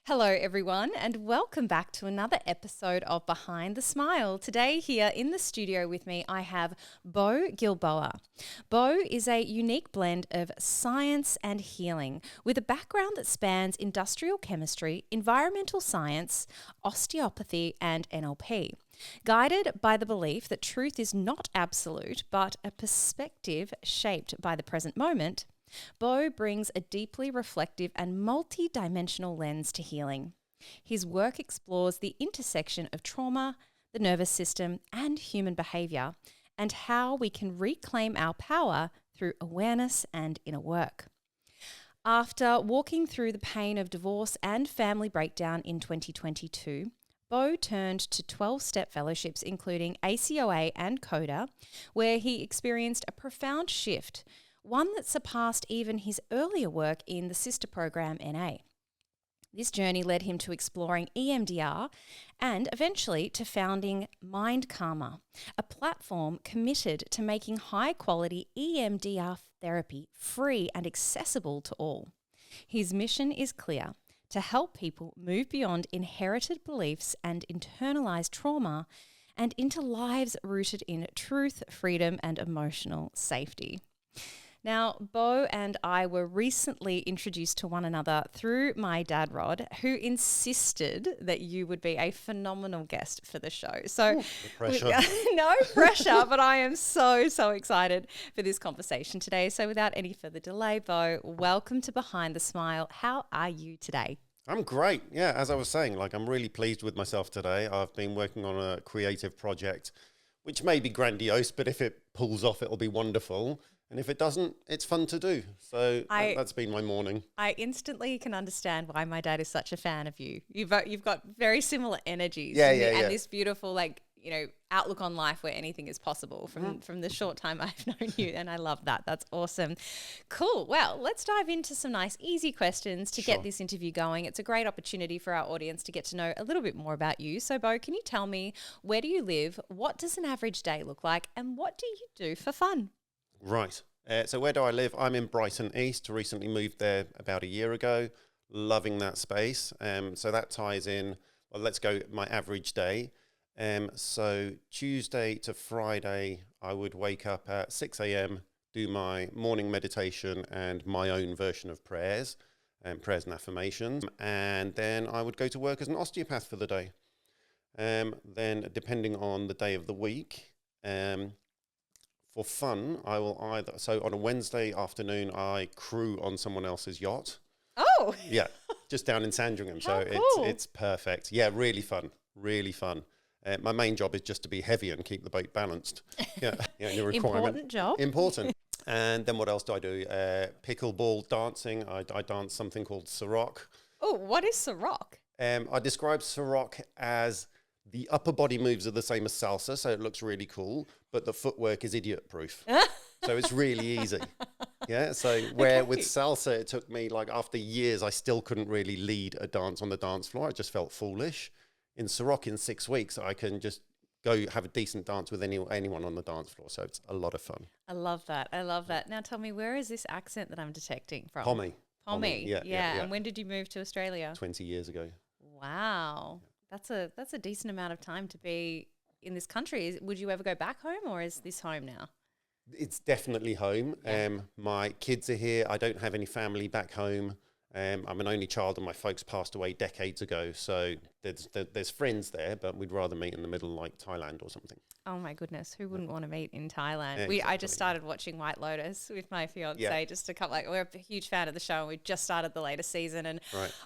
Hello everyone and welcome back to another episode of Behind the Smile. Today here in the studio with me I have Boaz Gilboa. Beau is a unique blend of science and healing with a background that spans industrial chemistry, environmental science, osteopathy and NLP. Guided by the belief that truth is not absolute but a perspective shaped by the present moment, Beau brings a deeply reflective and multi-dimensional lens to healing. His work explores the intersection of trauma, the nervous system, and human behaviour, and how we can reclaim our power through awareness and inner work. After walking through the pain of divorce and family breakdown in 2022, Beau turned to 12-step fellowships including ACOA and CODA, where he experienced a profound shift, one that surpassed even his earlier work in the sister program NA. This journey led him to exploring EMDR and eventually to founding MindCalmr, a platform committed to making high-quality EMDR therapy free and accessible to all. His mission is clear: to help people move beyond inherited beliefs and internalized trauma and into lives rooted in truth, freedom, and emotional safety. Now, Beau and I were recently introduced to one another through my dad, Rod, who insisted that you would be a phenomenal guest for the show. So, pressure. No pressure, but I am so excited for this conversation today. So without any further delay, Beau, welcome to Behind the Smile. How are you today? I'm great. Yeah, as I was saying, I'm really pleased with myself today. I've been working on a creative project, which may be grandiose, but if it pulls off, it'll be wonderful. And if it doesn't, it's fun to do. So that's been my morning. I instantly can understand why my dad is such a fan of you. You've got very similar energies. And this beautiful, outlook on life where anything is possible from the short time I've known you. And I love that. That's awesome. Cool. Well, let's dive into some nice, easy questions to get this interview going. It's a great opportunity for our audience to get to know a little bit more about you. So, Beau, can you tell me, where do you live? What does an average day look like? And what do you do for fun? Right. So where do I live? I'm in Brighton East. Recently moved there about a year ago. Loving that space. So that ties in, well, let's go my average day. So Tuesday to Friday, I would wake up at 6 a.m., do my morning meditation and my own version of prayers and affirmations. And then I would go to work as an osteopath for the day. Then depending on the day of the week, for fun, I will so on a Wednesday afternoon, I crew on someone else's yacht. Oh! Yeah, just down in Sandringham. How so cool. It's perfect. Yeah, really fun. My main job is just to be heavy and keep the boat balanced. Yeah, your requirement. Important job. Important. And then what else do I do? Pickleball, dancing. I dance something called Sarok. Oh, what is Sarok? I describe Sarok as the upper body moves are the same as salsa, so it looks really cool, but the footwork is idiot-proof. So it's really easy. Yeah, so with salsa, it took me, after years, I still couldn't really lead a dance on the dance floor. I just felt foolish. In Sarok, in 6 weeks, I can just go have a decent dance with anyone on the dance floor, so it's a lot of fun. I love that. Now tell me, where is this accent that I'm detecting from? Pommy. Yeah. And when did you move to Australia? 20 years ago. Wow. That's a decent amount of time to be in this country. Would you ever go back home, or is this home now? It's definitely home. Yeah. My kids are here. I don't have any family back home. I'm an only child and my folks passed away decades ago. So there's friends there, but we'd rather meet in the middle like Thailand or something. Oh my goodness. Who wouldn't want to meet in Thailand? Yeah, exactly. I just started watching White Lotus with my fiance, just to come, we're a huge fan of the show and we just started the latest season and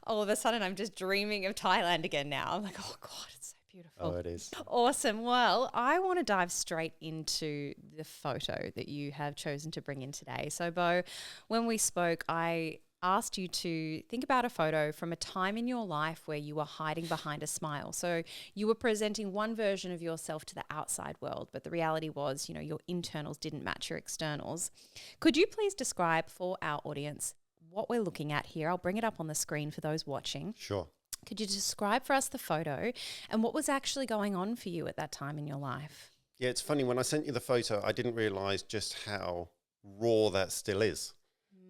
all of a sudden I'm just dreaming of Thailand again now. I'm like, oh God, it's so beautiful. Oh, it is. Awesome. Well, I want to dive straight into the photo that you have chosen to bring in today. So Beau, when we spoke, I asked you to think about a photo from a time in your life where you were hiding behind a smile. So you were presenting one version of yourself to the outside world, but the reality was, your internals didn't match your externals. Could you please describe for our audience what we're looking at here? I'll bring it up on the screen for those watching. Sure. Could you describe for us the photo and what was actually going on for you at that time in your life? Yeah, it's funny. When I sent you the photo, I didn't realize just how raw that still is.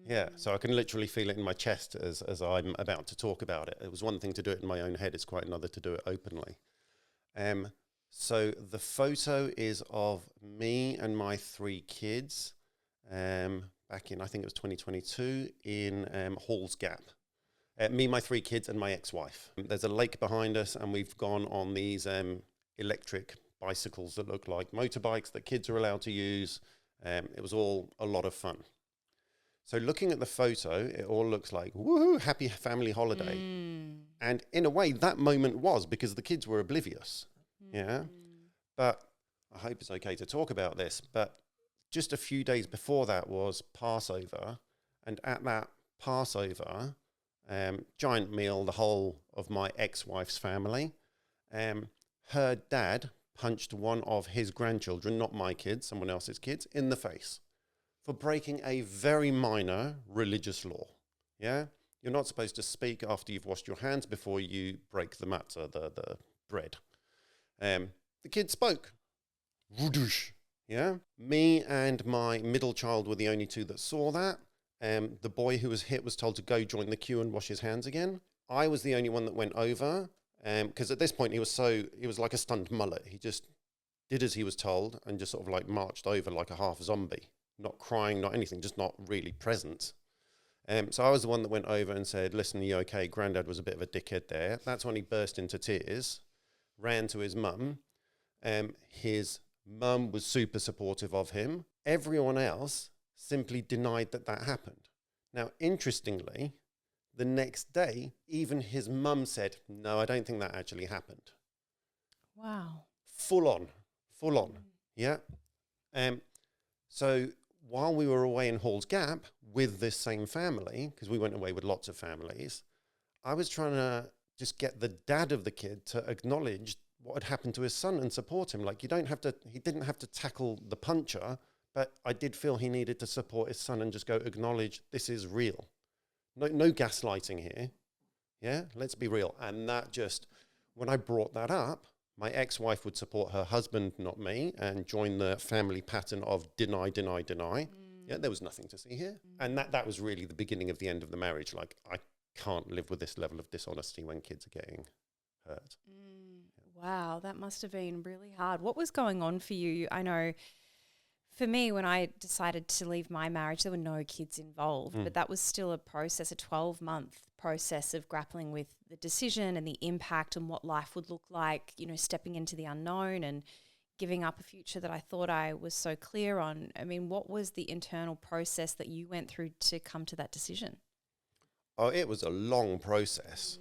Yeah, so I can literally feel it in my chest as I'm about to talk about it. It was one thing to do it in my own head. It's quite another to do it openly. So the photo is of me and my 3 kids back in, I think it was 2022, in Halls Gap. Me, my 3 kids, and my ex-wife. There's a lake behind us, and we've gone on these electric bicycles that look like motorbikes that kids are allowed to use. It was all a lot of fun. So looking at the photo, it all looks like, woohoo, happy family holiday. And in a way, that moment was, because the kids were oblivious. Yeah. But I hope it's okay to talk about this. But just a few days before that was Passover. And at that Passover, giant meal, the whole of my ex-wife's family, her dad punched one of his grandchildren, not my kids, someone else's kids, in the face for breaking a very minor religious law. Yeah? You're not supposed to speak after you've washed your hands before you break the matzah, the bread. The kid spoke. Whoosh. Yeah? Me and my middle child were the only 2 that saw that. The boy who was hit was told to go join the queue and wash his hands again. I was the only one that went over, because at this point he was like a stunned mullet. He just did as he was told and just sort of like marched over like a half zombie, not crying, not anything, just not really present. So I was the one that went over and said, listen, are you okay? Granddad was a bit of a dickhead there. That's when he burst into tears, ran to his mum. His mum was super supportive of him. Everyone else simply denied that happened. Now, interestingly, the next day, even his mum said, no, I don't think that actually happened. Wow. Full on. Yeah. So while we were away in Halls Gap with this same family, because we went away with lots of families, I was trying to just get the dad of the kid to acknowledge what had happened to his son and support him. Like, he didn't have to tackle the puncher, but I did feel he needed to support his son and just go acknowledge this is real. No gaslighting here. Yeah, let's be real. And that just, when I brought that up, my ex-wife would support her husband, not me, and join the family pattern of deny. Yeah, there was nothing to see here. And that was really the beginning of the end of the marriage. Like, I can't live with this level of dishonesty when kids are getting hurt. Wow, that must have been really hard. What was going on for you? I know for me, when I decided to leave my marriage, there were no kids involved, but that was still a process, a 12-month process of grappling with the decision and the impact and what life would look like, you know, stepping into the unknown and giving up a future that I thought I was so clear on. I mean, what was the internal process that you went through to come to that decision? Oh, it was a long process.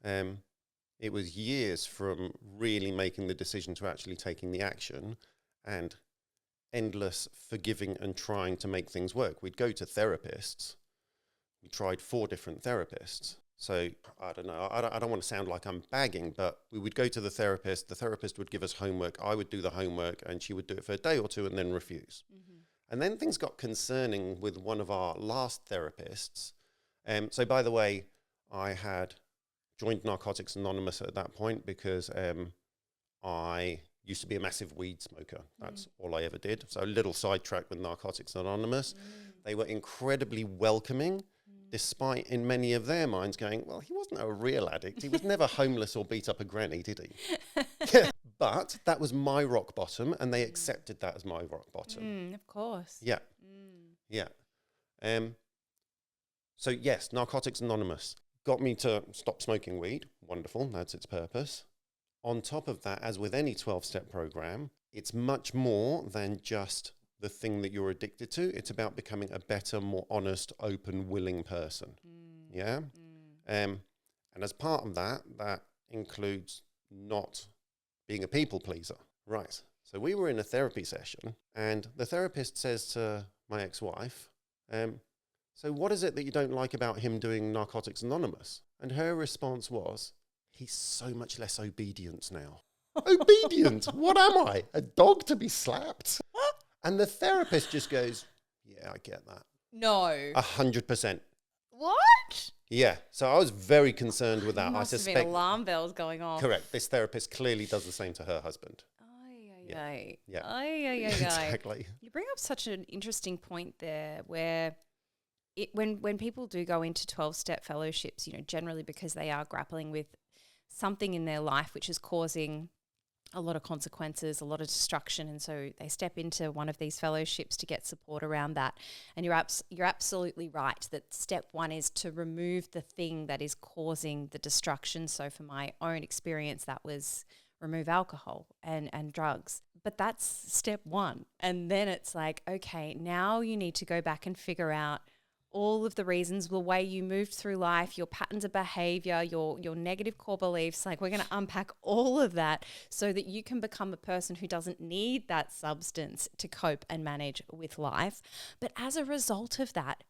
It was years from really making the decision to actually taking the action, and endless forgiving and trying to make things work. We'd go to therapists. We tried 4 different therapists. So I don't know, I don't want to sound like I'm bagging, but we would go to the therapist would give us homework, I would do the homework, and she would do it for a day or 2 and then refuse. And then things got concerning with one of our last therapists. So by the way, I had joined Narcotics Anonymous at that point because I used to be a massive weed smoker. That's all I ever did. So a little sidetrack with Narcotics Anonymous. They were incredibly welcoming, despite in many of their minds going, well, he wasn't a real addict. He was never homeless or beat up a granny, did he? But that was my rock bottom, and they accepted that as my rock bottom. Of course. Yeah. Yeah. So yes, Narcotics Anonymous got me to stop smoking weed. Wonderful. That's its purpose. On top of that, as with any 12-step program, it's much more than just the thing that you're addicted to. It's about becoming a better, more honest, open, willing person. Yeah? And as part of that, that includes not being a people pleaser. Right. So we were in a therapy session, and the therapist says to my ex-wife, so what is it that you don't like about him doing Narcotics Anonymous? And her response was, he's so much less obedient now. Obedient? What am I? A dog to be slapped? And the therapist just goes, yeah, I get that. No. 100%. What? Yeah. So I was very concerned with that. Must I suspect. have been alarm bells going off. Correct. This therapist clearly does the same to her husband. Yeah. Exactly. You bring up such an interesting point there where when people do go into 12-step fellowships, generally because they are grappling with something in their life which is causing a lot of consequences, a lot of destruction, and so they step into one of these fellowships to get support around that. And you're absolutely right that step one is to remove the thing that is causing the destruction. So for my own experience, that was remove alcohol and drugs. But that's step one. And then it's like, okay, now you need to go back and figure out all of the reasons, the way you moved through life, your patterns of behavior, your negative core beliefs. Like, we're going to unpack all of that so that you can become a person who doesn't need that substance to cope and manage with life. But as a result of that,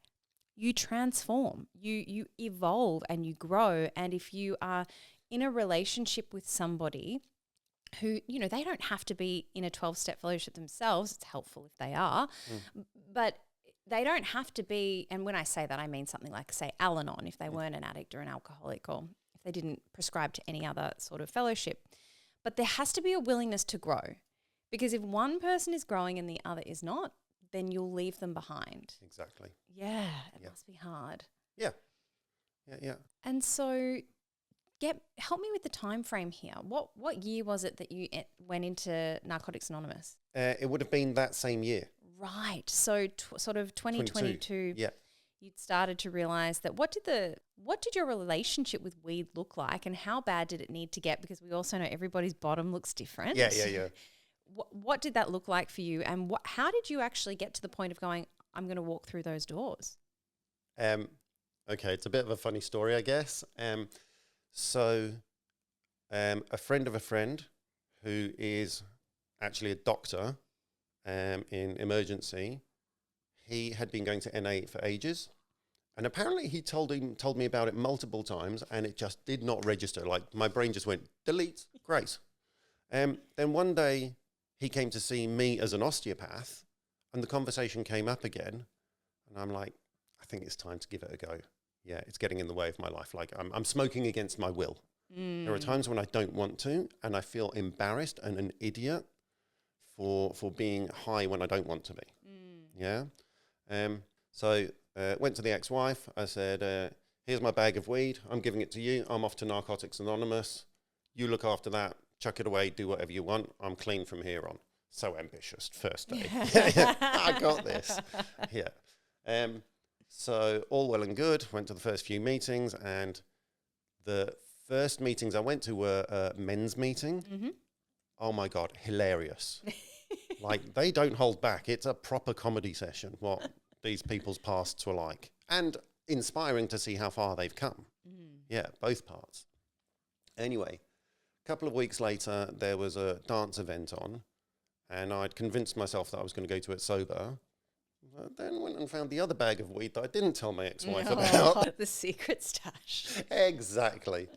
you transform, you evolve and you grow. And if you are in a relationship with somebody who, they don't have to be in a 12-step fellowship themselves. It's helpful if they are, but they don't have to be, and when I say that, I mean something like, say, Al-Anon, if they weren't an addict or an alcoholic, or if they didn't prescribe to any other sort of fellowship. But there has to be a willingness to grow, because if one person is growing and the other is not, then you'll leave them behind. Exactly. Yeah, it must be hard. Yeah. And so help me with the time frame here. What year was it that you went into Narcotics Anonymous? It would have been that same year. Right. So sort of 2022, yeah. You'd started to realize that what did your relationship with weed look like, and how bad did it need to get? Because we also know everybody's bottom looks different. Yeah. What did that look like for you, and how did you actually get to the point of going, I'm going to walk through those doors? Okay, it's a bit of a funny story, I guess. So a friend of a friend who is actually a doctor in emergency, he had been going to NA for ages, and apparently he told me about it multiple times, and it just did not register. Like, my brain just went delete. Great. Then one day he came to see me as an osteopath, and the conversation came up again, and I'm like, I think it's time to give it a go. Yeah, it's getting in the way of my life. Like, I'm smoking against my will. There are times when I don't want to, and I feel embarrassed and an idiot for being high when I don't want to be. Yeah. So went to the ex-wife. I said, here's my bag of weed. I'm giving it to you. I'm off to Narcotics Anonymous. You look after that. Chuck it away. Do whatever you want. I'm clean from here on. So ambitious. First day. I got this. Yeah. So all well and good. Went to the first few meetings, and the first meetings I went to were a men's meeting. Oh my God, hilarious. Like, they don't hold back. It's a proper comedy session, what these people's pasts were like. And inspiring to see how far they've come. Yeah, both parts. Anyway, a couple of weeks later, there was a dance event on, and I'd convinced myself that I was going to go to it sober. But then went and found the other bag of weed that I didn't tell my ex-wife about. The secret stash. Exactly.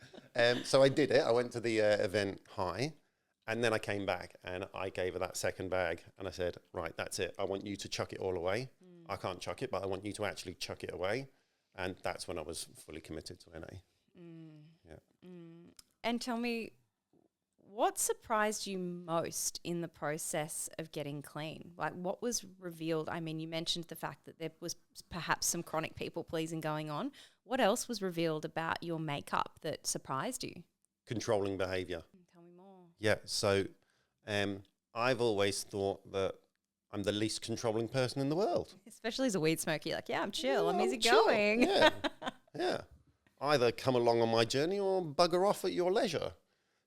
So I did it. I went to the event high. And then I came back and I gave her that second bag and I said, right, that's it. I want you to chuck it all away. I can't chuck it, but I want you to actually chuck it away. And that's when I was fully committed to NA. Yeah. And tell me, what surprised you most in the process of getting clean? Like, what was revealed? I mean, you mentioned the fact that there was perhaps some chronic people pleasing going on. What else was revealed about your makeup that surprised you? Controlling behavior. Tell me more. Yeah. So I've always thought that I'm the least controlling person in the world. Especially as a weed smoker, you're like, yeah, I'm chill. Yeah, I'm easygoing. Yeah. Yeah. Either come along on my journey or bugger off at your leisure.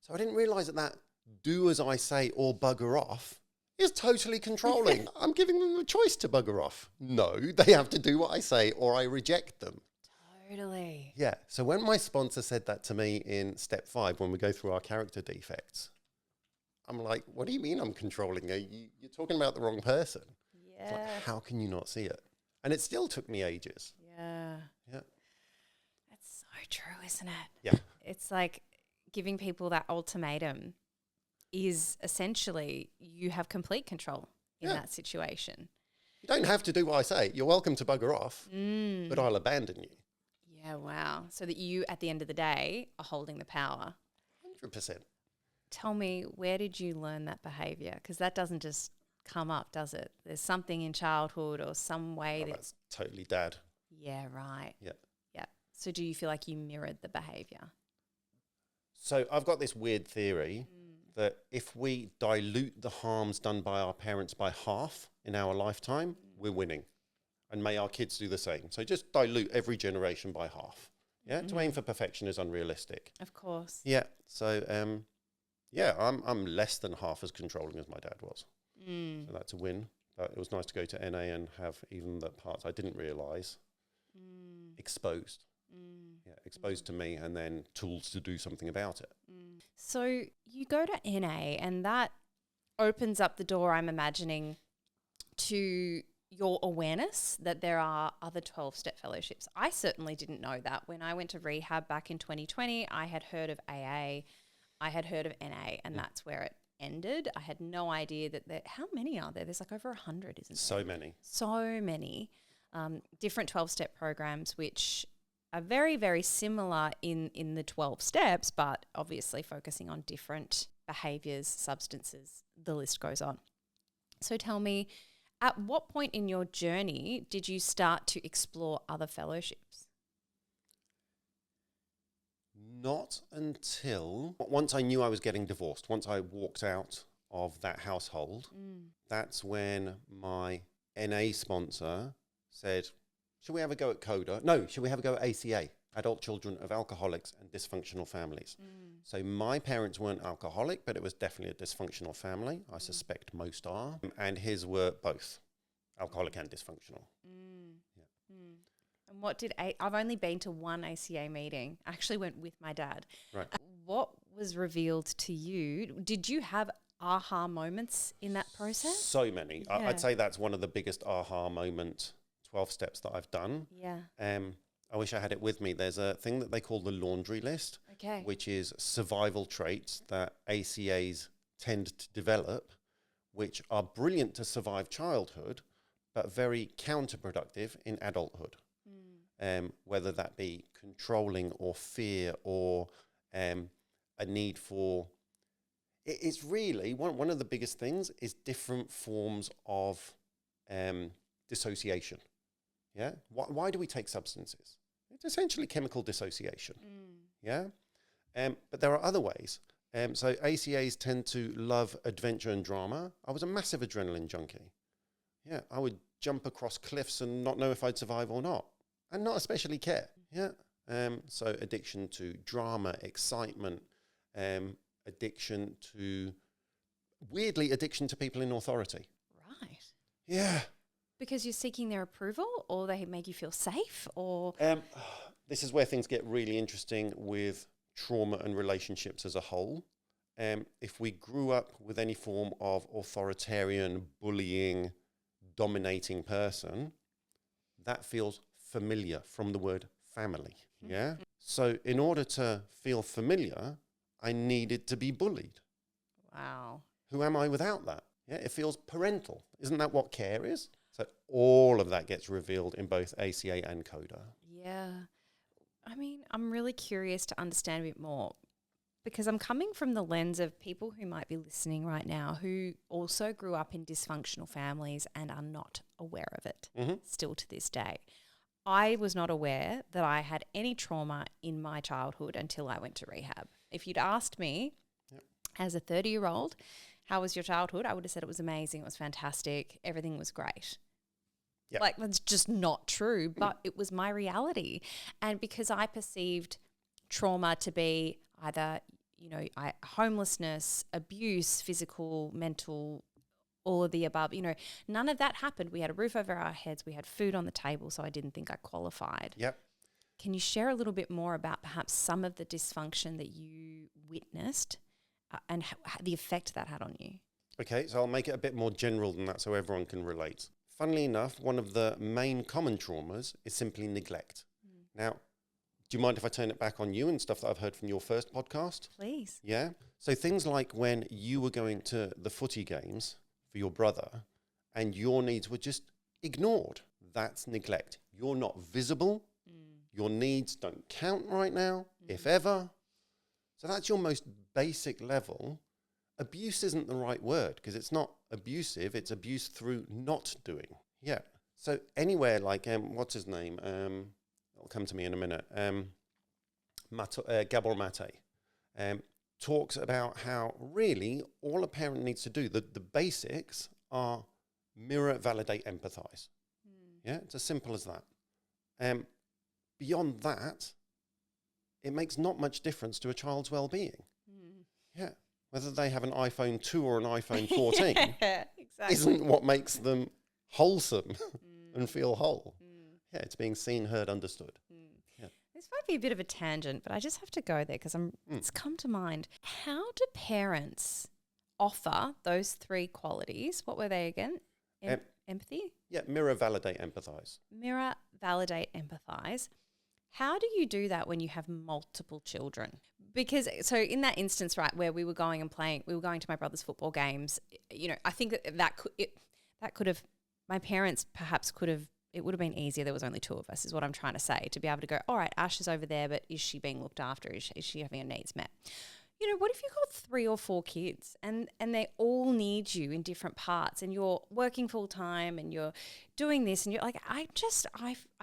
So I didn't realise that do as I say or bugger off is totally controlling. I'm giving them a choice to bugger off. No, they have to do what I say or I reject them. Totally. Yeah. So when my sponsor said that to me in step 5, when we go through our character defects, I'm like, what do you mean I'm controlling? You're talking about the wrong person. Yeah. It's like, how can you not see it? And it still took me ages. Yeah. Yeah. That's so true, isn't it? Yeah. It's like giving people that ultimatum is essentially you have complete control in that situation. You don't have to do what I say. You're welcome to bugger off, but I'll abandon you. Yeah, wow. So that you, at the end of the day, are holding the power. 100%. Tell me, where did you learn that behavior? Because that doesn't just come up, does it? There's something in childhood or some way That's totally dad. Yeah, right. Yeah. Yeah. So do you feel like you mirrored the behavior? So I've got this weird theory that if we dilute the harms done by our parents by half in our lifetime, we're winning. And may our kids do the same. So just dilute every generation by half. Yeah, to aim for perfection is unrealistic. Of course. Yeah, so I'm less than half as controlling as my dad was. So that's a win. But it was nice to go to NA and have even the parts I didn't realise exposed. Yeah, exposed to me, and then tools to do something about it. So you go to NA, and that opens up the door, I'm imagining, to your awareness that there are other 12-step fellowships. I certainly didn't know that. When I went to rehab back in 2020, I had heard of AA, I had heard of NA, and that's where it ended. I had no idea that how many are there? There's like over 100, isn't there? So many. So many different 12-step programs, which are very, very similar in the 12 steps, but obviously focusing on different behaviors, substances, the list goes on. So tell me, at what point in your journey did you start to explore other fellowships? Not until once I knew I was getting divorced. Once I walked out of that household, that's when my NA sponsor said, should we have a go at CODA? No, should we have a go at ACA, Adult Children of Alcoholics and Dysfunctional Families? So my parents weren't alcoholic, but it was definitely a dysfunctional family. I suspect most are. And his were both alcoholic and dysfunctional. And what did I've only been to one ACA meeting. I actually went with my dad. Right. What was revealed to you? Did you have aha moments in that process? So many. Yeah. I'd say that's one of the biggest aha moment 12 steps that I've done. Yeah. I wish I had it with me. There's a thing that they call the laundry list, Okay. which is survival traits that ACAs tend to develop, which are brilliant to survive childhood, but very counterproductive in adulthood. Whether that be controlling or fear or a need for... It's really, one of the biggest things is different forms of dissociation. Yeah. Why do we take substances? It's essentially chemical dissociation. Yeah. But there are other ways. So ACAs tend to love adventure and drama. I was a massive adrenaline junkie. Yeah. I would jump across cliffs and not know if I'd survive or not, and not especially care. Yeah. So addiction to drama, excitement, addiction to people in authority. Right. Yeah. Because you're seeking their approval, or they make you feel safe, or... This is where things get really interesting with trauma and relationships as a whole. If we grew up with any form of authoritarian, bullying, dominating person, that feels familiar from the word family. Yeah. So in order to feel familiar, I needed to be bullied. Wow. Who am I without that? Yeah. It feels parental. Isn't that what care is? So all of that gets revealed in both ACA and CODA. Yeah. I mean, I'm really curious to understand a bit more, because I'm coming from the lens of people who might be listening right now who also grew up in dysfunctional families and are not aware of it still to this day. I was not aware that I had any trauma in my childhood until I went to rehab. If you'd asked me as a 30-year-old, how was your childhood? I would have said it was amazing. It was fantastic. Everything was great. Yep. Like, that's just not true, but it was my reality. And because I perceived trauma to be either, homelessness, abuse, physical, mental, all of the above, none of that happened. We had a roof over our heads. We had food on the table, so I didn't think I qualified. Yep. Can you share a little bit more about perhaps some of the dysfunction that you witnessed and the effect that had on you? Okay, so I'll make it a bit more general than that so everyone can relate. Funnily enough, one of the main common traumas is simply neglect. Now, do you mind if I turn it back on you and stuff that I've heard from your first podcast? Please. Yeah? So things like when you were going to the footy games for your brother and your needs were just ignored. That's neglect. You're not visible. Your needs don't count right now, if ever. So that's your most basic level. Abuse isn't the right word because it's not abusive. It's abuse through not doing. Yeah. So anywhere like, what's his name? It'll come to me in a minute. Gabor Mate talks about how really all a parent needs to do, the basics are mirror, validate, empathize. Yeah, it's as simple as that. Beyond that, it makes not much difference to a child's well-being. Yeah, whether they have an iPhone 2 or an iPhone 14 exactly. isn't what makes them wholesome and feel whole. Yeah, it's being seen, heard, understood. Yeah. This might be a bit of a tangent, but I just have to go there because it's come to mind. How do parents offer those 3 qualities? What were they again? Empathy? Yeah, mirror, validate, empathize. Mirror, validate, empathize. How do you do that when you have multiple children? Because so in that instance, right, where we were going and playing, we were going to my brother's football games. You know, I think that could have, my parents perhaps could have. It would have been easier. There was only 2 of us, is what I'm trying to say. To be able to go, all right, Ash is over there, but is she being looked after? Is she having her needs met? You know, what if you've got 3 or 4 kids and they all need you in different parts, and you're working full time and you're doing this, and you're like, I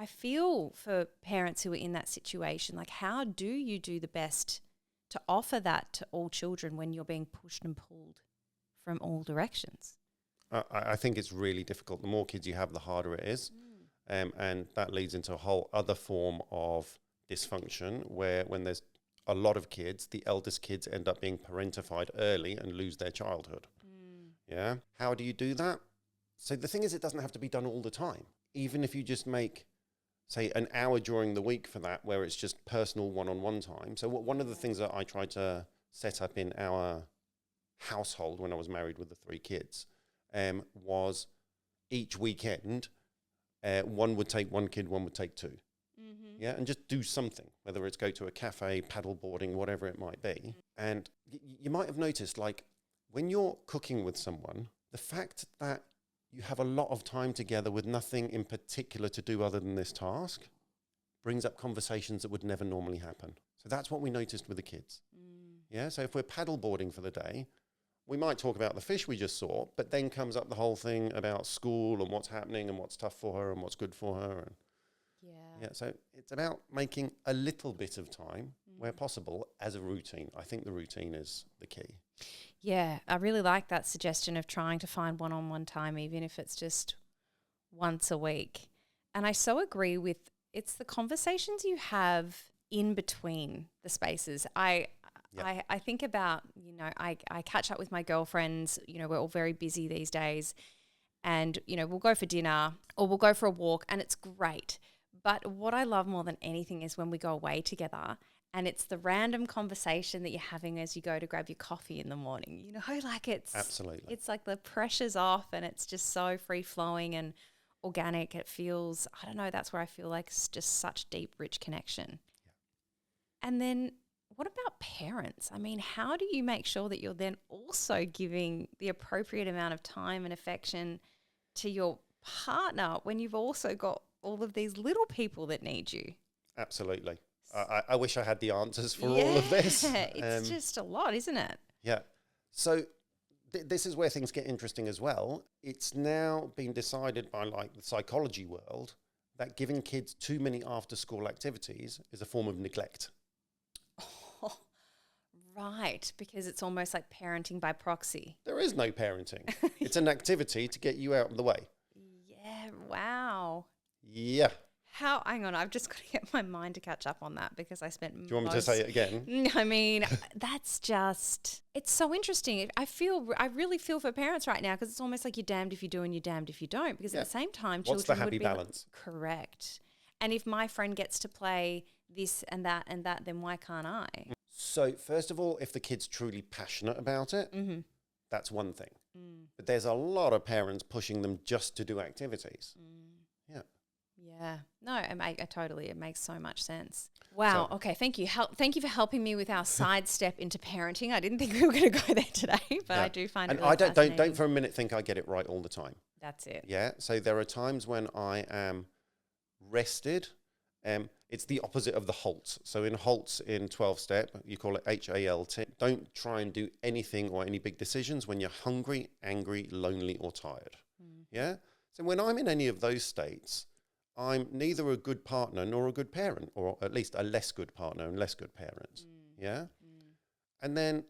feel for parents who are in that situation. Like, how do you do the best to offer that to all children when you're being pushed and pulled from all directions? I think it's really difficult. The more kids you have, the harder it is. And that leads into a whole other form of dysfunction where when there's a lot of kids, the eldest kids end up being parentified early and lose their childhood. Yeah. How do you do that? So the thing is, it doesn't have to be done all the time. Even if you just make, say, an hour during the week for that, where it's just personal one-on-one time. So one of the things that I tried to set up in our household when I was married with the 3 kids was each weekend, one would take 1 kid, one would take 2. Yeah, and just do something, whether it's go to a cafe, paddle boarding, whatever it might be. And you might have noticed, like, when you're cooking with someone, the fact that you have a lot of time together with nothing in particular to do other than this task brings up conversations that would never normally happen. So that's what we noticed with the kids. Yeah, so if we're paddle boarding for the day, we might talk about the fish we just saw, but then comes up the whole thing about school and what's happening and what's tough for her and what's good for her. And yeah, so it's about making a little bit of time where possible as a routine. I think the routine is the key. Yeah, I really like that suggestion of trying to find one-on-one time, even if it's just once a week. And I so agree with, it's the conversations you have in between the spaces. I think about, you know, I catch up with my girlfriends, you know, we're all very busy these days, and, you know, we'll go for dinner or we'll go for a walk, and it's great. But what I love more than anything is when we go away together, and it's the random conversation that you're having as you go to grab your coffee in the morning. You know, like Absolutely. It's like the pressure's off and it's just so free flowing and organic. It feels, I don't know, that's where I feel like it's just such deep, rich connection. Yeah. And then what about parents? I mean, how do you make sure that you're then also giving the appropriate amount of time and affection to your partner when you've also got all of these little people that need you? Absolutely. I wish I had the answers for all of this. It's just a lot, isn't it? Yeah. So this is where things get interesting as well. It's now been decided by, like, the psychology world that giving kids too many after-school activities is a form of neglect. Oh, right, because it's almost like parenting by proxy. There is no parenting. It's an activity to get you out of the way. Yeah, wow. Yeah. Hang on, I've just got to get my mind to catch up on that because I spent Do you want me to say it again? I mean, that's just, it's so interesting. I really feel for parents right now because it's almost like you're damned if you do and you're damned if you don't, because at the same time, what's children the happy would be balance? Correct. And if my friend gets to play this and that, then why can't I? So first of all, if the kid's truly passionate about it, that's one thing. But there's a lot of parents pushing them just to do activities. Yeah. Yeah. No, it makes so much sense. Wow. Okay. Thank you. Thank you for helping me with our sidestep into parenting. I didn't think we were going to go there today, but I do find it really fascinating. Don't for a minute think I get it right all the time. That's it. Yeah. So there are times when I am rested. It's the opposite of the HALT. So in HALT in 12-step, you call it HALT. Don't try and do anything or any big decisions when you're hungry, angry, lonely, or tired. Yeah. So when I'm in any of those states, I'm neither a good partner nor a good parent, or at least a less good partner and less good parent. Yeah. And then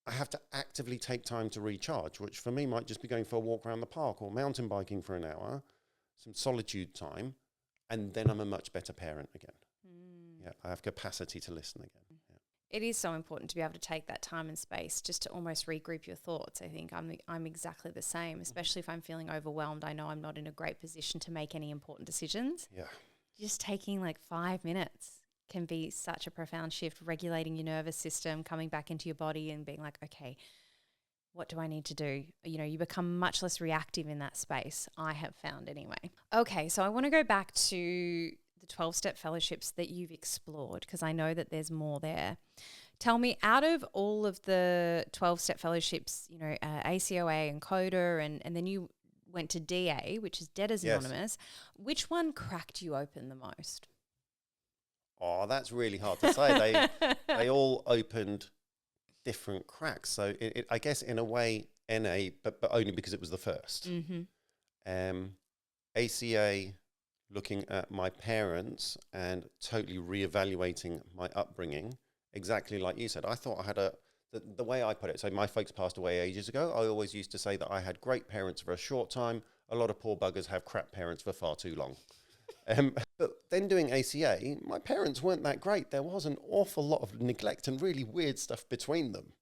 I have to actively take time to recharge, which for me might just be going for a walk around the park or mountain biking for an hour, some solitude time, and then I'm a much better parent again. Yeah, I have capacity to listen again. Yeah. It is so important to be able to take that time and space just to almost regroup your thoughts. I think I'm exactly the same, especially if I'm feeling overwhelmed. I know I'm not in a great position to make any important decisions. Yeah. Just taking like 5 minutes can be such a profound shift, regulating your nervous system, coming back into your body and being like, okay, what do I need to do? You know, you become much less reactive in that space, I have found anyway. Okay, so I want to go back to the 12-step fellowships that you've explored, because I know that there's more there. Tell me, out of all of the 12-step fellowships, you know, ACOA and CODA, and then you went to DA, which is Debtors Anonymous, which one cracked you open the most? Oh, that's really hard to say. They all opened different cracks. So I guess in a way, NA, but only because it was the first. ACA, looking at my parents and totally reevaluating my upbringing, exactly like you said. I thought I had the way I put it, so my folks passed away ages ago. I always used to say that I had great parents for a short time. A lot of poor buggers have crap parents for far too long. But then doing ACA, my parents weren't that great. There was an awful lot of neglect and really weird stuff between them.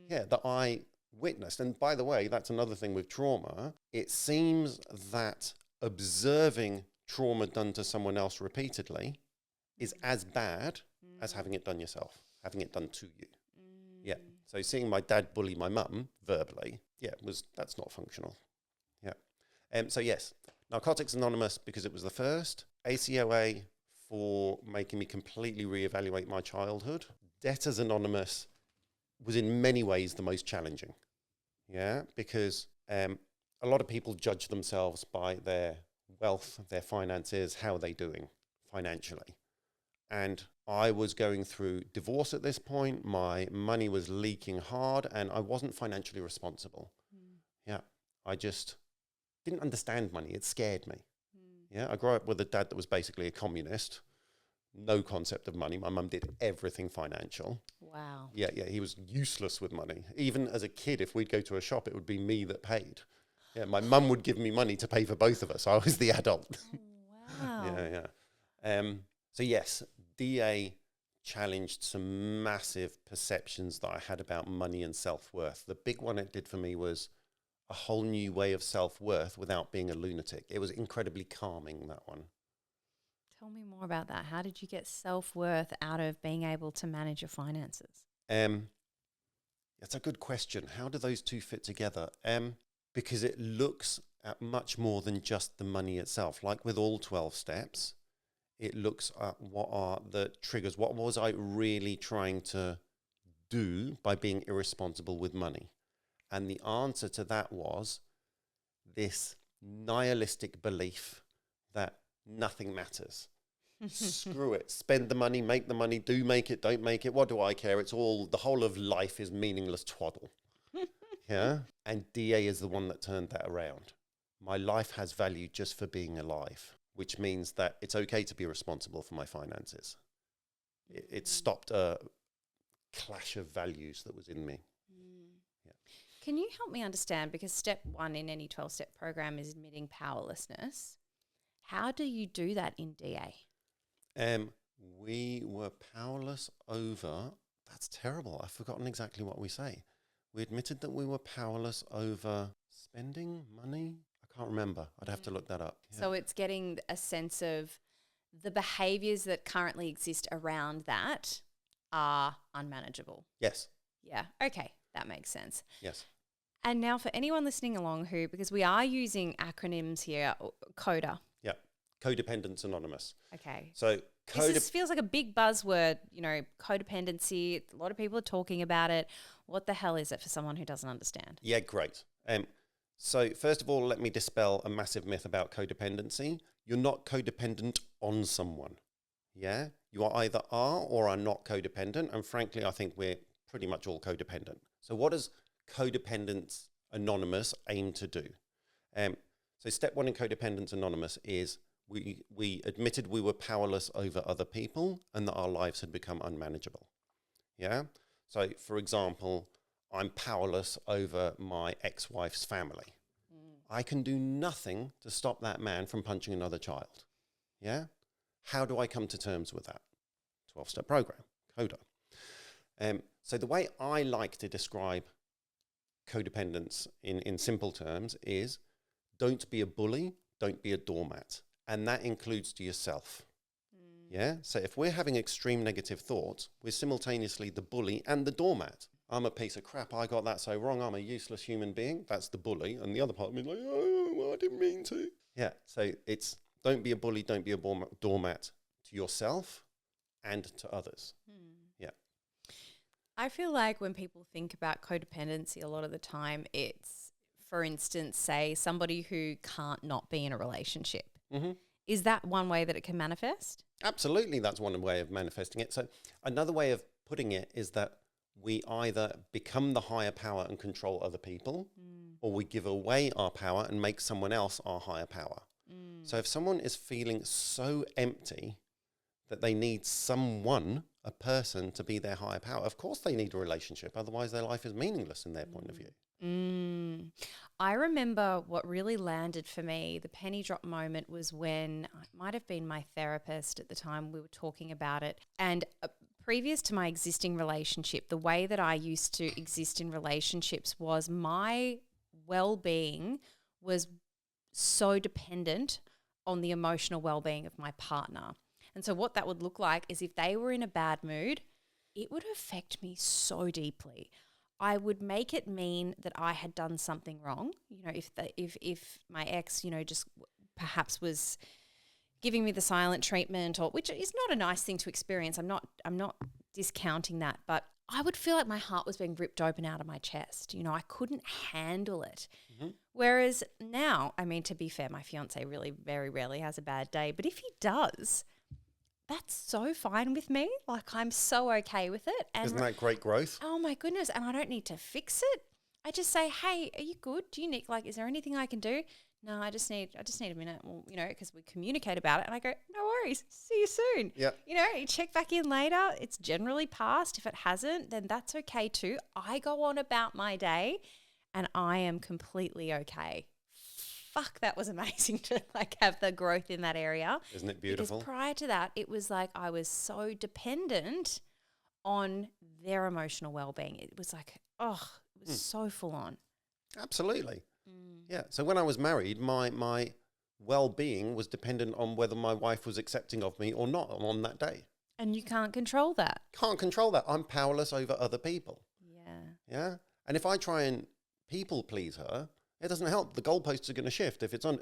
Yeah, that I witnessed. And by the way, that's another thing with trauma. It seems that observing trauma done to someone else repeatedly is as bad as having it done yourself, having it done to you. Yeah. So seeing my dad bully my mum verbally, that's not functional. Yeah. So yes, Narcotics Anonymous because it was the first. ACOA for making me completely reevaluate my childhood. Debtors Anonymous was in many ways the most challenging. Yeah, because a lot of people judge themselves by their wealth, their finances, how are they doing financially. And I was going through divorce at this point. My money was leaking hard and I wasn't financially responsible. Yeah, I just didn't understand money. It scared me. Yeah, I grew up with a dad that was basically a communist. No concept of money. My mum did everything financial. Wow. Yeah, he was useless with money. Even as a kid, if we'd go to a shop, it would be me that paid. Yeah, my mum would give me money to pay for both of us. I was the adult. Oh, wow. Yeah. So yes, DA challenged some massive perceptions that I had about money and self-worth. The big one it did for me was a whole new way of self-worth without being a lunatic. It was incredibly calming, that one. Tell me more about that. How did you get self-worth out of being able to manage your finances? That's a good question. How do those two fit together? Because it looks at much more than just the money itself. Like with all 12 steps, it looks at what are the triggers. What was I really trying to do by being irresponsible with money? And the answer to that was this nihilistic belief that nothing matters. Screw it. Spend the money, make the money, do make it, don't make it. What do I care? It's all, the whole of life is meaningless twaddle. Yeah. And DA is the one that turned that around. My life has value just for being alive, which means that it's okay to be responsible for my finances. It stopped a clash of values that was in me. Can you help me understand, because step 1 in any 12-step program is admitting powerlessness. How do you do that in DA? We were powerless over, that's terrible. I've forgotten exactly what we say. We admitted that we were powerless over spending money. I can't remember. I'd have to look that up. Yeah. So it's getting a sense of the behaviors that currently exist around that are unmanageable. Yes. Yeah. Okay. That makes sense. Yes. And now for anyone listening along who, because we are using acronyms here, CODA. Yeah. Codependence Anonymous. Okay. So this feels like a big buzzword, you know, codependency. A lot of people are talking about it. What the hell is it for someone who doesn't understand? Yeah, great. So first of all, let me dispel a massive myth about codependency. You're not codependent on someone. Yeah. You are either are or are not codependent. And frankly, I think we're pretty much all codependent. So what does Codependence Anonymous aim to do? So step one in Codependents Anonymous is we admitted we were powerless over other people and that our lives had become unmanageable. Yeah. So for example, I'm powerless over my ex-wife's family. I can do nothing to stop that man from punching another child. Yeah. How do I come to terms with that? 12-step program, CODA. So the way I like to describe codependence in simple terms is don't be a bully, don't be a doormat. And that includes to yourself. Yeah. So if we're having extreme negative thoughts, we're simultaneously the bully and the doormat. I'm a piece of crap. I got that so wrong. I'm a useless human being. That's the bully. And the other part of me is like, oh, well, I didn't mean to. Yeah. So it's don't be a bully, don't be a doormat to yourself and to others. Yeah. I feel like when people think about codependency, a lot of the time it's, for instance, say somebody who can't not be in a relationship. Mm-hmm. Is that one way that it can manifest? Absolutely. That's one way of manifesting it. So another way of putting it is that we either become the higher power and control other people, or we give away our power and make someone else our higher power. So if someone is feeling so empty that they need someone, a person, to be their higher power, of course they need a relationship. Otherwise, their life is meaningless in their point of view. I remember what really landed for me, the penny drop moment, was when it might have been my therapist at the time, we were talking about it. And previous to my existing relationship, the way that I used to exist in relationships was my well-being was so dependent on the emotional well-being of my partner. And so what that would look like is if they were in a bad mood, it would affect me so deeply. I would make it mean that I had done something wrong. You know, if my ex, you know, just perhaps was giving me the silent treatment, or which is not a nice thing to experience. I'm not discounting that, but I would feel like my heart was being ripped open out of my chest. You know, I couldn't handle it. Whereas now, I mean, to be fair, my fiance really very rarely has a bad day, but if he does, that's so fine with me. Like, I'm so okay with it. And isn't that great growth? Oh my goodness. And I don't need to fix it. I just say, hey, are you good? Do you need, like, is there anything I can do? No, I just need a minute. Well, you know, because we communicate about it, and I go, no worries. See you soon. Yeah. You know, you check back in later. It's generally passed. If it hasn't, then that's okay too. I go on about my day and I am completely okay. Fuck, that was amazing to like have the growth in that area. Isn't it beautiful? Because prior to that, it was like I was so dependent on their emotional well-being. It was like, it was so full on. Absolutely. Yeah. So when I was married, my well-being was dependent on whether my wife was accepting of me or not on that day. And you can't control that. Can't control that. I'm powerless over other people. Yeah. Yeah. And if I try and people please her, it doesn't help. The goalposts are going to shift. If it's on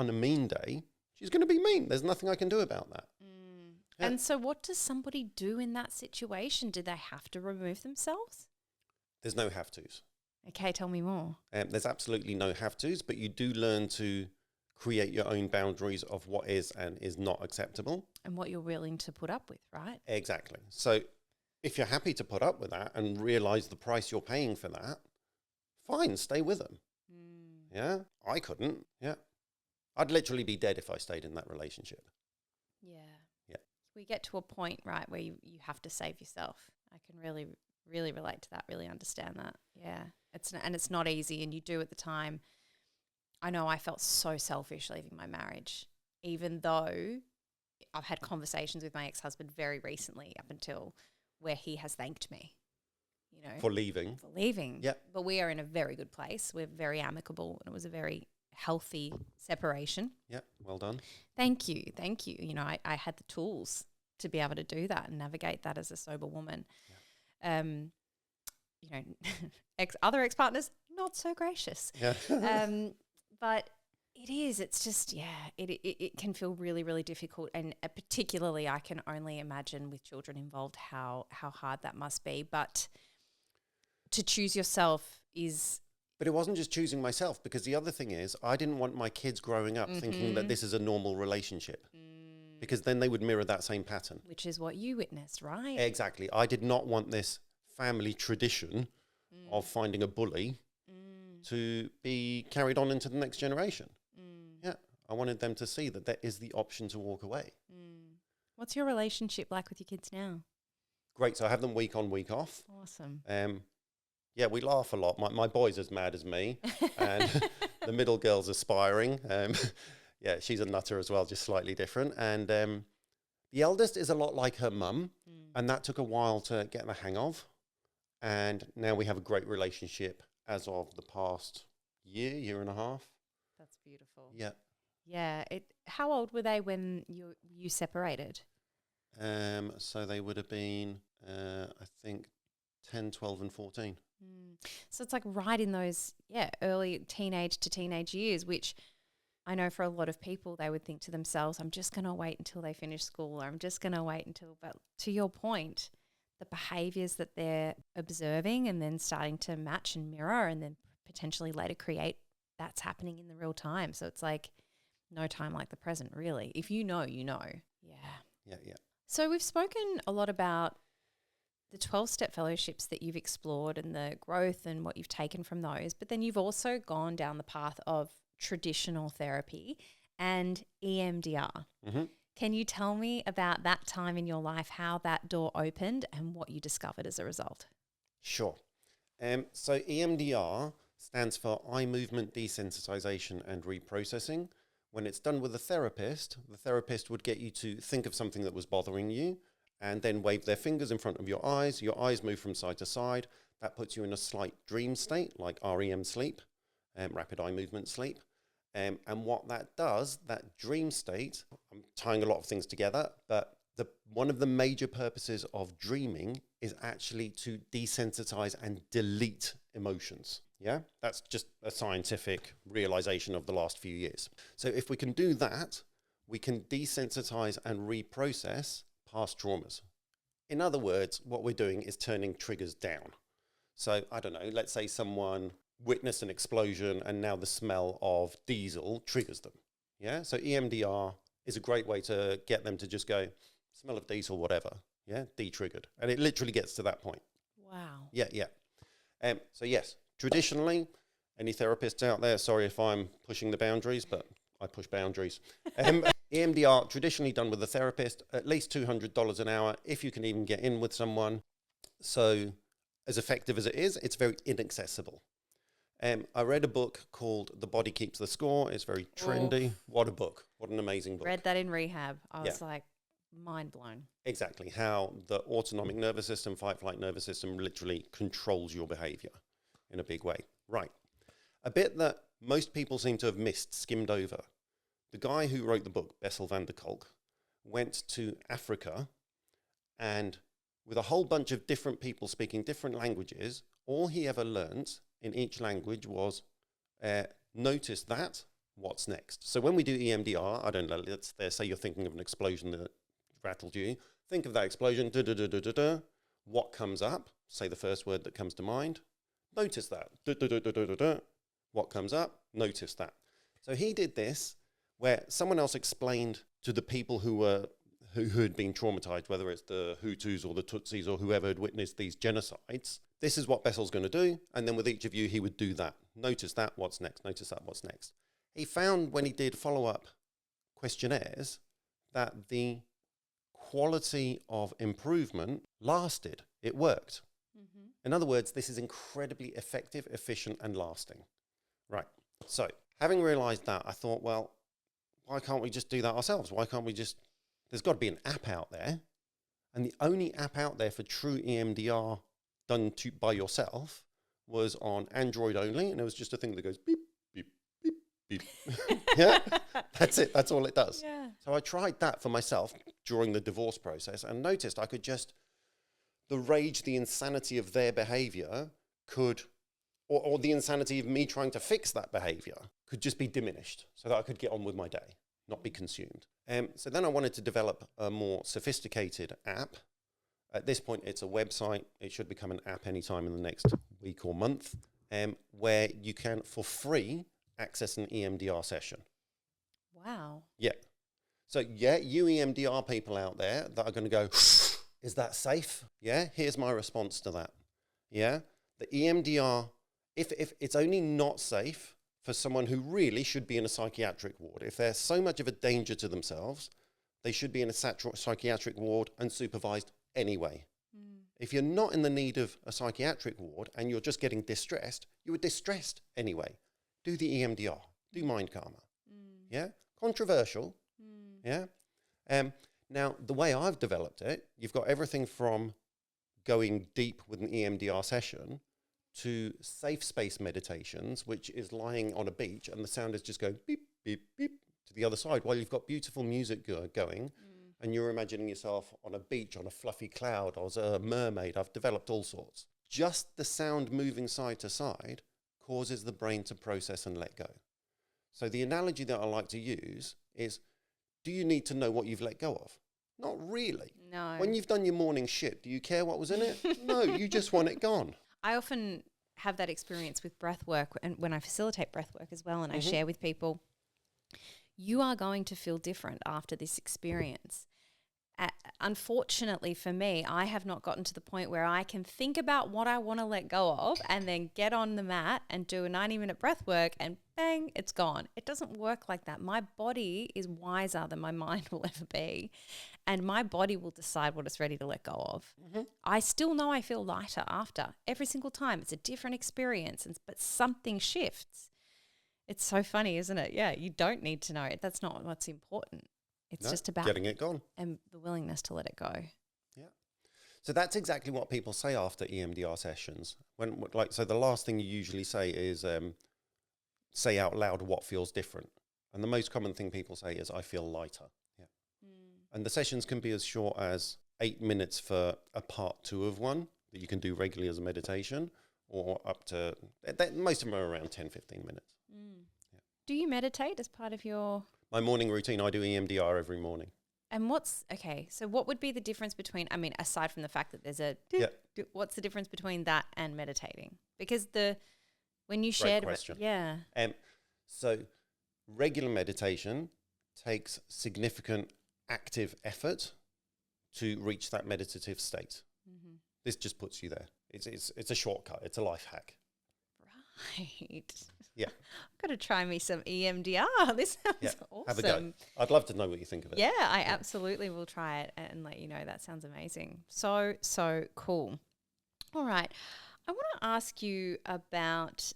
a mean day, she's going to be mean. There's nothing I can do about that. Yeah. And so what does somebody do in that situation? Do they have to remove themselves? There's no have-tos. Okay, tell me more. There's absolutely no have-tos, but you do learn to create your own boundaries of what is and is not acceptable. And what you're willing to put up with, right? Exactly. So if you're happy to put up with that and realize the price you're paying for that, fine, stay with them. Yeah, I couldn't. Yeah. I'd literally be dead if I stayed in that relationship. Yeah. Yeah. We get to a point, right, where you have to save yourself. I can really relate to that, really understand that. Yeah. It's not easy, and you do at the time. I know I felt so selfish leaving my marriage, even though I've had conversations with my ex-husband very recently up until where he has thanked me, you know. For leaving. Yeah. But we are in a very good place. We're very amicable, and it was a very healthy separation. Yeah. Well done. Thank you. You know, I had the tools to be able to do that and navigate that as a sober woman. Yeah. You know, other ex-partners, not so gracious. Yeah. But it's just, it can feel really, really difficult. And particularly I can only imagine with children involved how hard that must be. But to choose yourself is... But it wasn't just choosing myself, because the other thing is I didn't want my kids growing up thinking that this is a normal relationship, because then they would mirror that same pattern. Which is what you witnessed, right? Exactly. I did not want this family tradition of finding a bully to be carried on into the next generation. I wanted them to see that there is the option to walk away. What's your relationship like with your kids now? Great. So I have them week on, week off. Awesome. Yeah, we laugh a lot. My boy's as mad as me, and the middle girl's aspiring. Yeah, she's a nutter as well, just slightly different. And the eldest is a lot like her mum, and that took a while to get the hang of. And now we have a great relationship as of the past year and a half. That's beautiful. Yeah. Yeah. How old were they when you separated? So they would have been, I think, 10, 12 and 14. So it's like right in those, early teenage to teenage years, which I know for a lot of people, they would think to themselves, I'm just going to wait until they finish school, or I'm just going to wait until, but to your point, the behaviors that they're observing and then starting to match and mirror and then potentially later create, that's happening in the real time. So it's like no time like the present, really. If you know, you know. Yeah. Yeah. So we've spoken a lot about the 12-step fellowships that you've explored and the growth and what you've taken from those, but then you've also gone down the path of traditional therapy and EMDR. Can you tell me about that time in your life, how that door opened and what you discovered as a result? Sure. So EMDR stands for eye movement desensitization and reprocessing. When it's done with the therapist would get you to think of something that was bothering you and then wave their fingers in front of your eyes. Your eyes move from side to side. That puts you in a slight dream state, like REM sleep, rapid eye movement sleep. And what that does, that dream state, I'm tying a lot of things together, but one of the major purposes of dreaming is actually to desensitize and delete emotions. Yeah, that's just a scientific realization of the last few years. So if we can do that, we can desensitize and reprocess past traumas. In other words, what we're doing is turning triggers down. So I don't know, let's say someone witnessed an explosion and now the smell of diesel triggers them. Yeah, so EMDR is a great way to get them to just go, smell of diesel, whatever. Yeah, de-triggered. And it literally gets to that point. Wow. Yeah. So yes, traditionally, any therapists out there, sorry if I'm pushing the boundaries, but I push boundaries. EMDR, traditionally done with a therapist, at least $200 an hour, if you can even get in with someone. So as effective as it is, it's very inaccessible. I read a book called The Body Keeps the Score. It's very trendy. What a book. What an amazing book. Read that in rehab. I was like, mind blown. Exactly. How the autonomic nervous system, fight-flight nervous system literally controls your behavior in a big way. Right. A bit that most people seem to have missed, skimmed over. The guy who wrote the book, Bessel van der Kolk, went to Africa and with a whole bunch of different people speaking different languages, all he ever learned in each language was notice that, what's next? So when we do EMDR, I don't know, let's say you're thinking of an explosion that rattled you. Think of that explosion, da-da-da-da-da-da. What comes up? Say the first word that comes to mind. Notice that. Da-da-da-da-da-da. What comes up? Notice that. So he did this where someone else explained to the people who had been traumatized, whether it's the Hutus or the Tutsis or whoever had witnessed these genocides, this is what Bessel's going to do. And then with each of you, he would do that. Notice that, what's next? Notice that, what's next? He found when he did follow-up questionnaires that the quality of improvement lasted. It worked. Mm-hmm. In other words, this is incredibly effective, efficient, and lasting. Right. So having realized that, I thought, well, why can't we just do that ourselves? Why can't we just, there's got to be an app out there. And the only app out there for true EMDR done by yourself was on Android only. And it was just a thing that goes beep, beep, beep, beep. Yeah, that's it. That's all it does. Yeah. So I tried that for myself during the divorce process and noticed I could just, the rage, the insanity of their behavior could, or the insanity of me trying to fix that behavior could just be diminished so that I could get on with my day, not be consumed. So then I wanted to develop a more sophisticated app. At this point, it's a website. It should become an app anytime in the next week or month, where you can, for free, access an EMDR session. Wow. Yeah. So, yeah, you EMDR people out there that are going to go, is that safe? Yeah, here's my response to that. Yeah, the EMDR, if it's only not safe for someone who really should be in a psychiatric ward. If they're so much of a danger to themselves, they should be in a psychiatric ward and supervised anyway. If you're not in the need of a psychiatric ward and you're just getting distressed, you were distressed anyway. Do the EMDR, do MindCalmr. Yeah? Controversial. Yeah? Now, the way I've developed it, you've got everything from going deep with an EMDR session to safe space meditations, which is lying on a beach and the sound is just going beep, beep, beep to the other side while you've got beautiful music going. And you're imagining yourself on a beach, on a fluffy cloud, or as a mermaid. I've developed all sorts. Just the sound moving side to side causes the brain to process and let go. So the analogy that I like to use is, do you need to know what you've let go of? Not really. No. When you've done your morning shit, do you care what was in it? No, you just want it gone. I often have that experience with breath work, and when I facilitate breath work as well, and I share with people, you are going to feel different after this experience. Unfortunately for me, I have not gotten to the point where I can think about what I want to let go of and then get on the mat and do a 90-minute breath work and bang, it's gone. It doesn't work like that. My body is wiser than my mind will ever be, and my body will decide what it's ready to let go of. I still know I feel lighter after. Every single time. It's a different experience, but something shifts. It's so funny, isn't it? Yeah, you don't need to know it. That's not what's important. It's just about getting it gone and the willingness to let it go. Yeah. So that's exactly what people say after EMDR sessions. So the last thing you usually say is say out loud what feels different. And the most common thing people say is, I feel lighter. Yeah. And the sessions can be as short as 8 minutes for a part 2 of one that you can do regularly as a meditation, or up to, most of them are around 10, 15 minutes. Yeah. Do you meditate as part of your... My morning routine, I do EMDR every morning. And so what would be the difference between, aside from the fact that there's what's the difference between that and meditating? Because when you shared... Great question. Yeah. So regular meditation takes significant active effort to reach that meditative state. This just puts you there. It's a shortcut. It's a life hack. Right. Yeah. I've got to try me some EMDR. This sounds awesome. Have a go. I'd love to know what you think of it. Yeah, I absolutely will try it and let you know. That sounds amazing. So cool. All right. I want to ask you about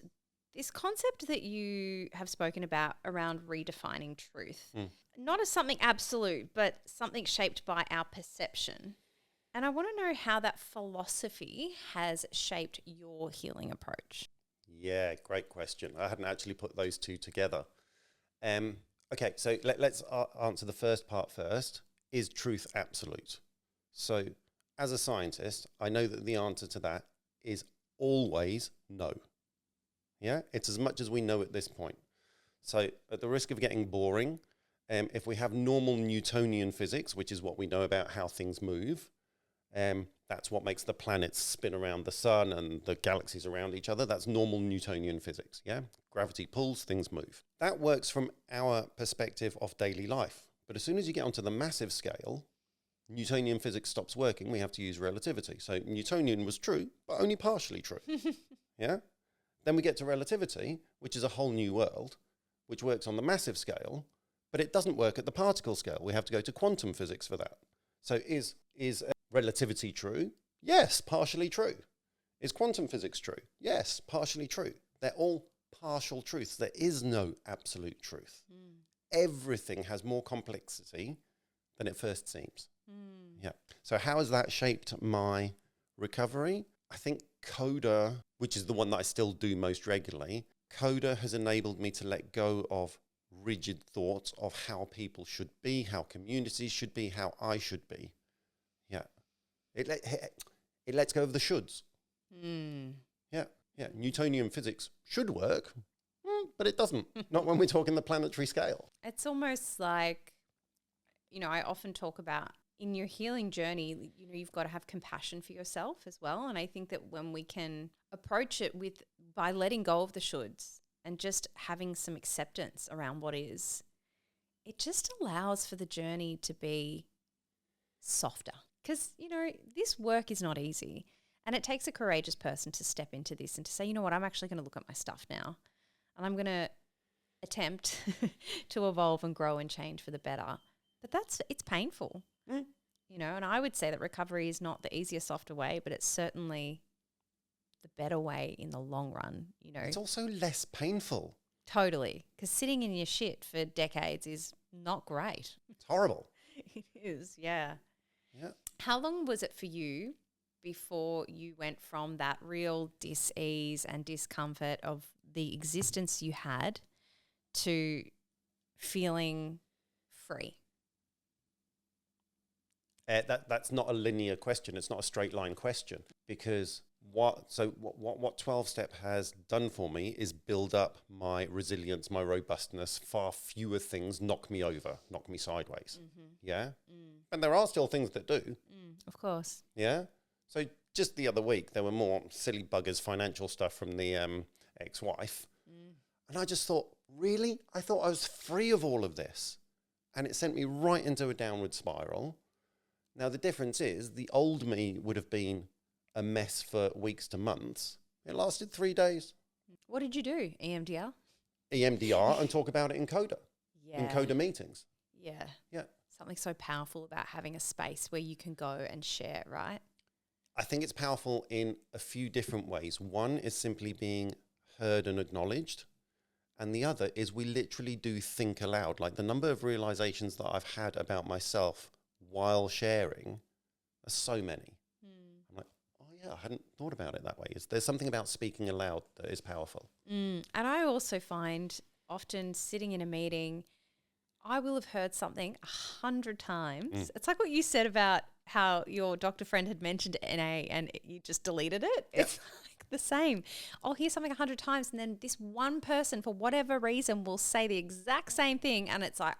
this concept that you have spoken about around redefining truth. Not as something absolute, but something shaped by our perception. And I want to know how that philosophy has shaped your healing approach. Yeah, great question. I hadn't actually put those two together. Okay, so let's answer the first part first. Is truth absolute? So as a scientist, I know that the answer to that is always no. Yeah, it's as much as we know at this point. So at the risk of getting boring, if we have normal Newtonian physics, which is what we know about how things move, that's what makes the planets spin around the sun and the galaxies around each other. That's normal Newtonian physics, yeah? Gravity pulls, things move. That works from our perspective of daily life. But as soon as you get onto the massive scale, Newtonian physics stops working. We have to use relativity. So Newtonian was true, but only partially true, yeah? Then we get to relativity, which is a whole new world, which works on the massive scale, but it doesn't work at the particle scale. We have to go to quantum physics for that. So is relativity true? Yes, partially true. Is quantum physics true? Yes, partially true. They're all partial truths. There is no absolute truth. Everything has more complexity than it first seems. Yeah. So how has that shaped my recovery? I think CODA, which is the one that I still do most regularly, CODA has enabled me to let go of rigid thoughts of how people should be, how communities should be, how I should be. Yeah. It lets go of the shoulds. Yeah. Newtonian physics should work, but it doesn't. Not when we're talking the planetary scale. It's almost like, I often talk about in your healing journey, you've got to have compassion for yourself as well. And I think that when we can approach it by letting go of the shoulds and just having some acceptance around what is, it just allows for the journey to be softer. Because, this work is not easy. And it takes a courageous person to step into this and to say, you know what, I'm actually going to look at my stuff now. And I'm going to attempt to evolve and grow and change for the better. But it's painful, you know, and I would say that recovery is not the easier, softer way, but it's certainly the better way in the long run, you know. It's also less painful. Totally. Because sitting in your shit for decades is not great. It's horrible. It is, yeah. Yeah. How long was it for you before you went from that real dis-ease and discomfort of the existence you had to feeling free? That's not a linear question. It's not a straight line question, because what 12-step has done for me is build up my resilience, my robustness. Far fewer things knock me over, knock me sideways. Yeah. And there are still things that do. Of course. Yeah. So just the other week, there were more silly buggers financial stuff from the ex-wife. And I just thought, really? I thought I was free of all of this. And it sent me right into a downward spiral. Now, the difference is the old me would have been a mess for weeks to months. It lasted 3 days. What did you do? EMDR? EMDR and talk about it in CODA, in CODA meetings. Yeah. Yeah. Something so powerful about having a space where you can go and share, right? I think it's powerful in a few different ways. One is simply being heard and acknowledged. And the other is we literally do think aloud. Like the number of realizations that I've had about myself while sharing are so many. I'm like, oh yeah, I hadn't thought about it that way. There's something about speaking aloud that is powerful. And I also find often sitting in a meeting, I will have heard something 100 times. It's like what you said about how your doctor friend had mentioned NA and you just deleted it. Yep. It's like the same. I'll hear something 100 times and then this one person, for whatever reason, will say the exact same thing and it's like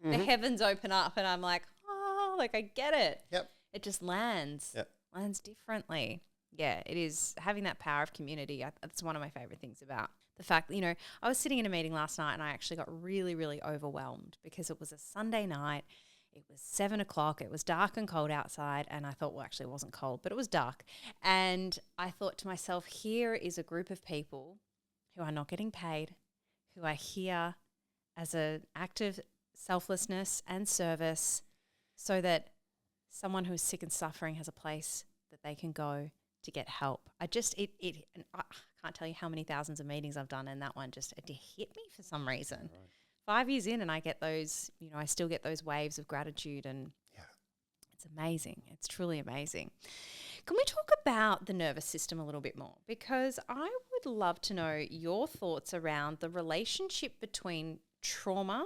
the heavens open up and I'm like, oh, like I get it. Yep. It just lands. Yep. Lands differently. Yeah, it is. Having that power of community, that's one of my favorite things about the fact that, you know, I was sitting in a meeting last night and I actually got really, really overwhelmed because it was a Sunday night. It was 7 o'clock. It was dark and cold outside. And I thought, well, actually it wasn't cold, but it was dark. And I thought to myself, here is a group of people who are not getting paid, who are here as an act of selflessness and service so that someone who is sick and suffering has a place that they can go to get help. I can't tell you how many thousands of meetings I've done, and that one just it hit me for some reason. Right. 5 years in, and I get those, you know, I still get those waves of gratitude, and it's amazing. It's truly amazing. Can we talk about the nervous system a little bit more? Because I would love to know your thoughts around the relationship between trauma,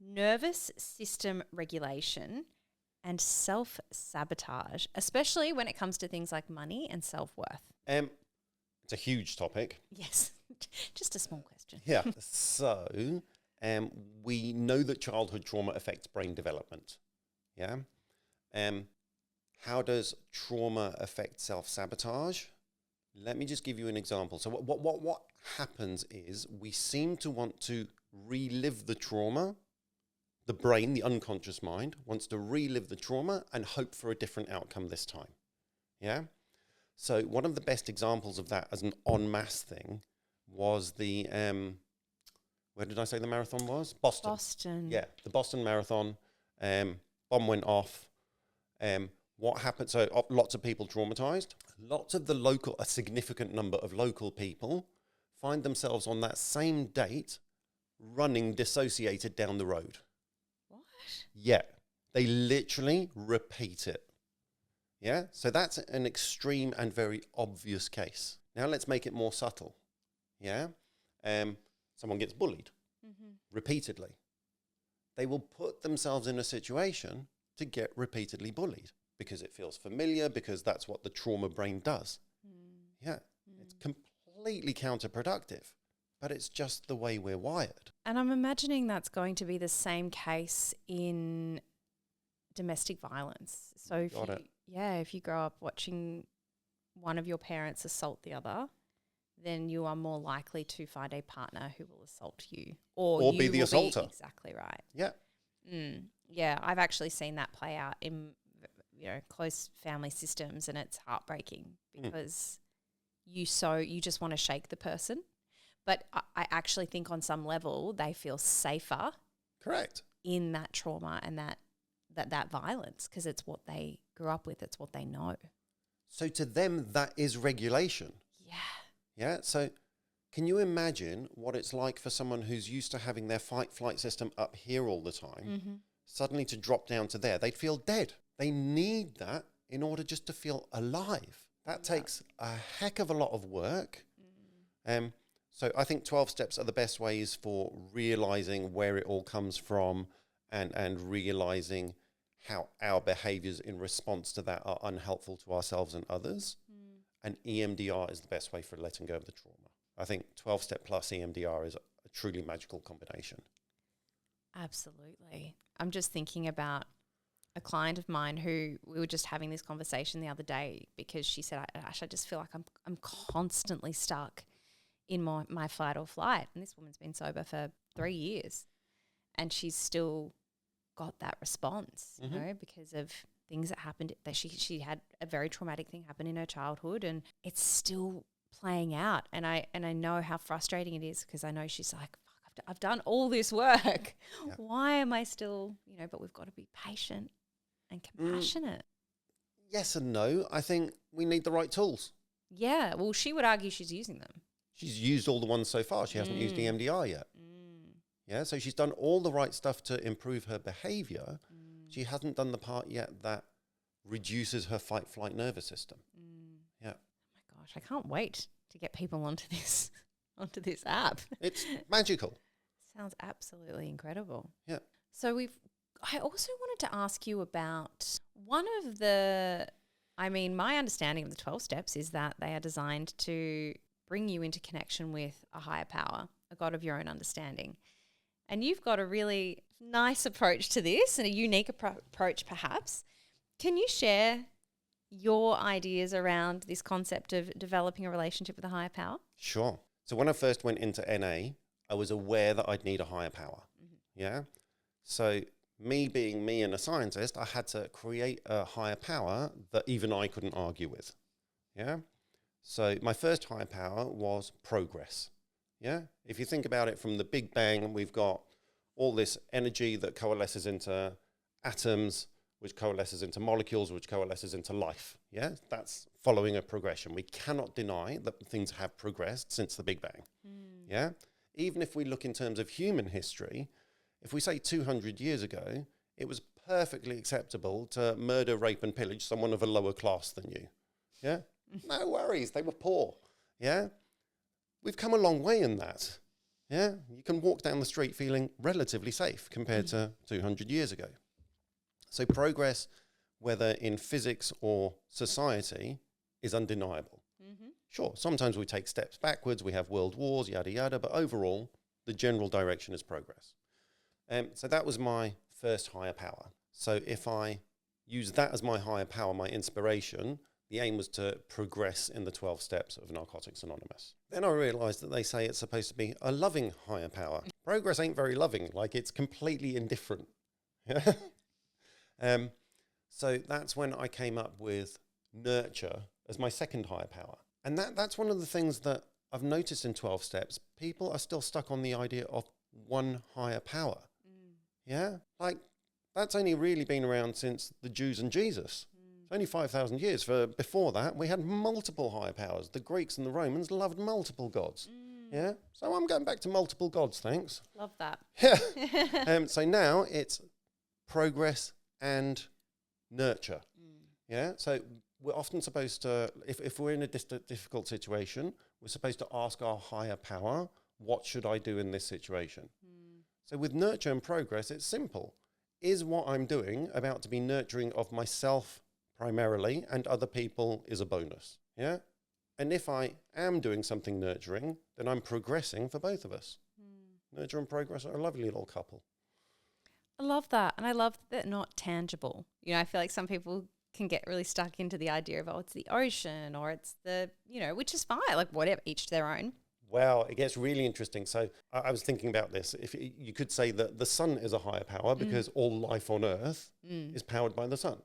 nervous system regulation, and self-sabotage, especially when it comes to things like money and self-worth. It's a huge topic. Yes, just a small question. Yeah. So we know that childhood trauma affects brain development. Yeah. How does trauma affect self-sabotage? Let me just give you an example. So what happens is we seem to want to relive the trauma. The brain, the unconscious mind, wants to relive the trauma and hope for a different outcome this time. Yeah? So one of the best examples of that as an en masse thing was the, where did I say the marathon was? Boston. Yeah, the Boston Marathon. Bomb went off. What happened? So lots of people traumatized. Lots of a significant number of local people find themselves on that same date running dissociated down the road. Yeah, they literally repeat it. Yeah, so that's an extreme and very obvious case. Now let's make it more subtle. Yeah, someone gets bullied repeatedly. They will put themselves in a situation to get repeatedly bullied because it feels familiar, because that's what the trauma brain does. Yeah, it's completely counterproductive. But it's just the way we're wired. And I'm imagining that's going to be the same case in domestic violence. So if you grow up watching one of your parents assault the other, then you are more likely to find a partner who will assault you. Or you be the assaulter. Exactly right. Yeah. Yeah, I've actually seen that play out in, you know, close family systems, and it's heartbreaking because you just want to shake the person. But I actually think on some level they feel safer. Correct. In that trauma and that violence, because it's what they grew up with, it's what they know. So to them, that is regulation. Yeah. Yeah. So can you imagine what it's like for someone who's used to having their fight-flight system up here all the time, suddenly to drop down to there? They'd feel dead. They need that in order just to feel alive. That takes a heck of a lot of work. So I think 12 steps are the best ways for realizing where it all comes from and realizing how our behaviors in response to that are unhelpful to ourselves and others. And EMDR is the best way for letting go of the trauma. I think 12-step plus EMDR is a truly magical combination. Absolutely. I'm just thinking about a client of mine who we were just having this conversation the other day, because she said, Ash, I just feel like I'm constantly stuck in my fight or flight. And this woman's been sober for 3 years and she's still got that response, you know, because of things that happened, that she had a very traumatic thing happen in her childhood, and it's still playing out. And I know how frustrating it is, because I know she's like, fuck, I've done all this work. Yeah. Why am I still, you know, but we've got to be patient and compassionate. Yes and no. I think we need the right tools. Yeah. Well, she would argue she's using them. She's used all the ones so far. She hasn't used EMDR yet. Yeah, so she's done all the right stuff to improve her behavior. She hasn't done the part yet that reduces her fight-flight nervous system. Yeah. Oh my gosh, I can't wait to get people onto this app. It's magical. Sounds absolutely incredible. Yeah. So I also wanted to ask you about one of the, my understanding of the 12 steps is that they are designed to bring you into connection with a higher power, a God of your own understanding. And you've got a really nice approach to this, and a unique approach perhaps. Can you share your ideas around this concept of developing a relationship with a higher power? Sure. So when I first went into NA, I was aware that I'd need a higher power. Yeah. So me being me and a scientist, I had to create a higher power that even I couldn't argue with. Yeah. So my first higher power was progress. Yeah. If you think about it from the Big Bang, we've got all this energy that coalesces into atoms, which coalesces into molecules, which coalesces into life. Yeah. That's following a progression. We cannot deny that things have progressed since the Big Bang. Yeah. Even if we look in terms of human history, if we say 200 years ago, it was perfectly acceptable to murder, rape and pillage someone of a lower class than you. Yeah. No worries. They were poor. Yeah. We've come a long way in that. Yeah. You can walk down the street feeling relatively safe compared to 200 years ago. So progress, whether in physics or society, is undeniable. Sure, sometimes we take steps backwards, we have world wars, yada, yada, but overall, the general direction is progress. So that was my first higher power. So if I use that as my higher power, my inspiration, the aim was to progress in the 12 steps of Narcotics Anonymous. Then I realized that they say it's supposed to be a loving higher power. Progress ain't very loving, like it's completely indifferent. So that's when I came up with nurture as my second higher power. And that's one of the things that I've noticed in 12 steps. People are still stuck on the idea of one higher power. Yeah? Like, that's only really been around since the Jews and Jesus. It's only 5,000 years. Before that, we had multiple higher powers. The Greeks and the Romans loved multiple gods. Yeah? So I'm going back to multiple gods, thanks. Love that. Yeah. So now it's progress and nurture. Yeah? So we're often supposed to, if we're in a difficult situation, we're supposed to ask our higher power, what should I do in this situation? So with nurture and progress, it's simple. Is what I'm doing about to be nurturing of myself primarily, and other people is a bonus? Yeah? And if I am doing something nurturing, then I'm progressing for both of us. Nurture and progress are a lovely little couple. I love that. And I love that they're not tangible. You know, I feel like some people can get really stuck into the idea of, oh, it's the ocean or it's the, you know, which is fine, like whatever, each to their own. Well, it gets really interesting. So I was thinking about this. If you could say that the sun is a higher power because all life on Earth is powered by the sun.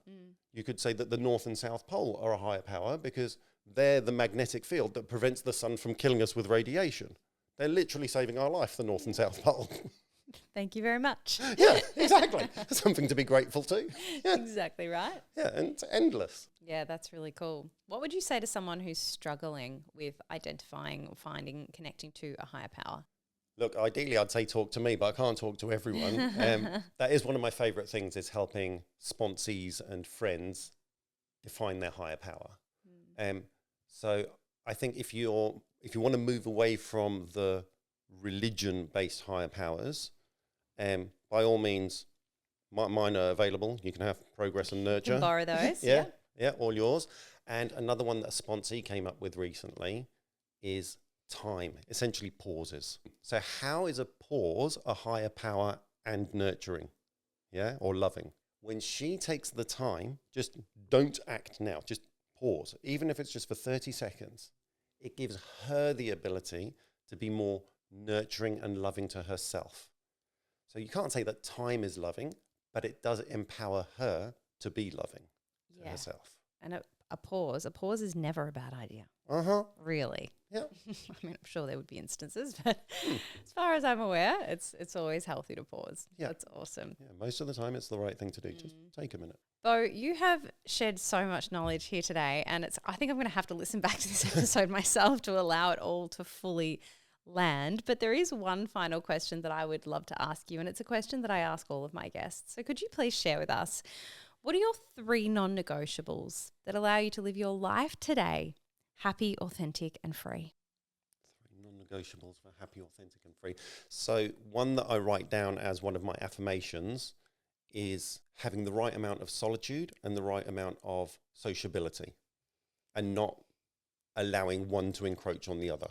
You could say that the North and South Pole are a higher power because they're the magnetic field that prevents the sun from killing us with radiation. They're literally saving our life, the North and South Pole. Thank you very much. Yeah, exactly. Something to be grateful to. Yeah. Exactly right. Yeah, and it's endless. Yeah, that's really cool. What would you say to someone who's struggling with identifying or finding, connecting to a higher power? Look, ideally I'd say talk to me, but I can't talk to everyone. That is one of my favourite things, is helping sponsees and friends define their higher power. So I think if you want to move away from the religion-based higher powers, by all means, mine are available. You can have Progress and Nurture. You can borrow those. Yeah, all yours. And another one that a sponsee came up with recently is time, essentially pauses. So how is a pause a higher power and nurturing, or loving? When she takes the time, just don't act now, just pause. Even if it's just for 30 seconds, it gives her the ability to be more nurturing and loving to herself. So you can't say that time is loving, but it does empower her to be loving to herself. And a pause is never a bad idea. Really. Yeah. I mean, I'm sure there would be instances, but as far as I'm aware, it's always healthy to pause. Yeah. That's awesome. Yeah, most of the time it's the right thing to do. Just take a minute. Beau, you have shared so much knowledge here today, and I think I'm going to have to listen back to this episode myself to allow it all to fully land. But there is one final question that I would love to ask you, and it's a question that I ask all of my guests. So could you please share with us, what are your 3 non-negotiables that allow you to live your life today happy, authentic, and free? 3 non-negotiables for happy, authentic, and free. So one that I write down as one of my affirmations is having the right amount of solitude and the right amount of sociability, and not allowing one to encroach on the other.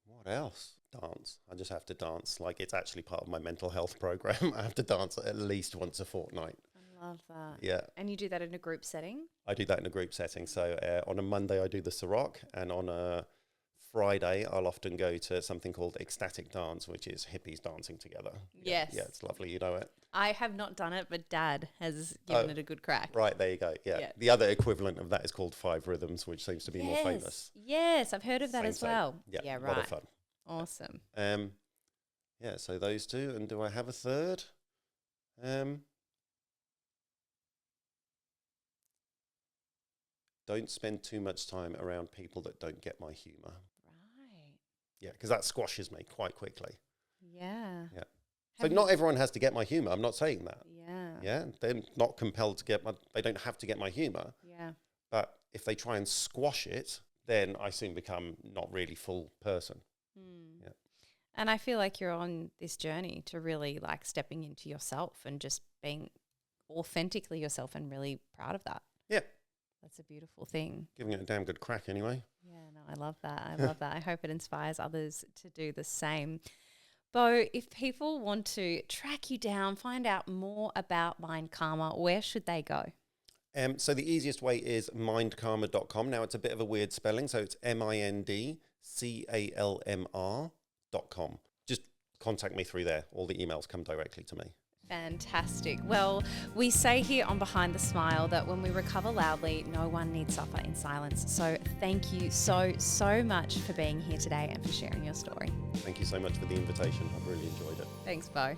What else? Dance. I just have to dance. Like, it's actually part of my mental health program. I have to dance at least once a fortnight. I love that. Yeah. And you do that in a group setting? I do that in a group setting. So on a Monday I do the Ciroc, and on a Friday I'll often go to something called ecstatic dance, which is hippies dancing together. Yes. Yeah, it's lovely. You know it. I have not done it, but Dad has given it a good crack. Right, there you go. Yeah. The other equivalent of that is called 5 Rhythms, which seems to be more famous. Yes, I've heard of that as well. Yeah, right. A lot of fun. Awesome. Yeah, so those 2. And do I have a third? Don't spend too much time around people that don't get my humour. Right. Yeah, because that squashes me quite quickly. Yeah. Yeah. So not everyone has to get my humour. I'm not saying that. Yeah. Yeah. They're not compelled to they don't have to get my humour. Yeah. But if they try and squash it, then I soon become not really full person. Yeah. And I feel like you're on this journey to really like stepping into yourself and just being authentically yourself, and really proud of that. Yeah. That's a beautiful thing. Giving it a damn good crack anyway. Yeah, no, I love that. I love that. I hope it inspires others to do the same. Beau, if people want to track you down, find out more about MindCalmr, where should they go? So the easiest way is mindcalmr.com. Now, it's a bit of a weird spelling, so it's MindCalmr.com. Just contact me through there. All the emails come directly to me. Fantastic. Well, we say here on Behind the Smile that when we recover loudly, no one need suffer in silence. So thank you so much for being here today and for sharing your story. Thank you so much for the invitation. I've really enjoyed it. Thanks, Beau.